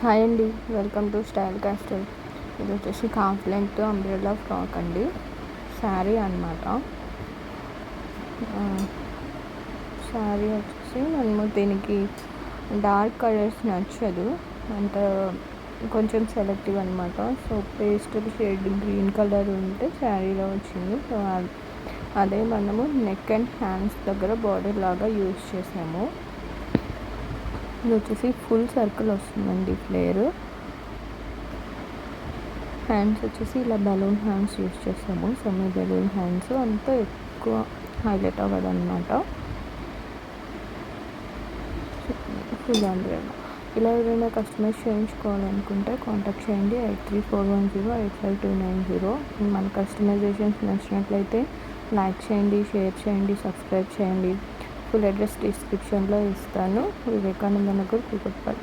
Hi అండి, welcome to style castle. ఇది వచ్చేసి హాఫ్ లెంగ్త్ అంబ్రెల్లా ఫ్రాక్ అండి, శారీ అన్నమాట. శారీ వచ్చేసి మనము దీనికి డార్క్ కలర్స్ నచ్చదు అంత, కొంచెం సెలెక్టివ్ అనమాట. So pastel shade green colour ఉంటే శారీలో వచ్చింది. సో అదే మనము నెక్ అండ్ హ్యాండ్స్ దగ్గర బార్డర్ లాగా యూజ్ చేసాము. ఇది వచ్చేసి ఫుల్ సర్కిల్ వస్తుందండి ఫ్లేర్. హ్యాండ్స్ వచ్చేసి ఇలా బలూన్ హ్యాండ్స్ యూజ్ చేస్తాము. సెమీ బలూన్ హ్యాండ్స్ అంత ఎక్కువ హైలైట్ అవ్వదు అనమాట. Full umbrella. ఇలా ఎవరైనా కస్టమైజ్ చేయించుకోవాలనుకుంటే కాంటాక్ట్ చేయండి 8341085290. మన కస్టమైజేషన్స్ నచ్చినట్లయితే లైక్ చేయండి, షేర్ చేయండి, సబ్స్క్రైబ్ చేయండి. ఫుల్ అడ్రస్ డిస్క్రిప్షన్లో ఇస్తాను. వివేకానంద నగర్, కూకట్పల్లి.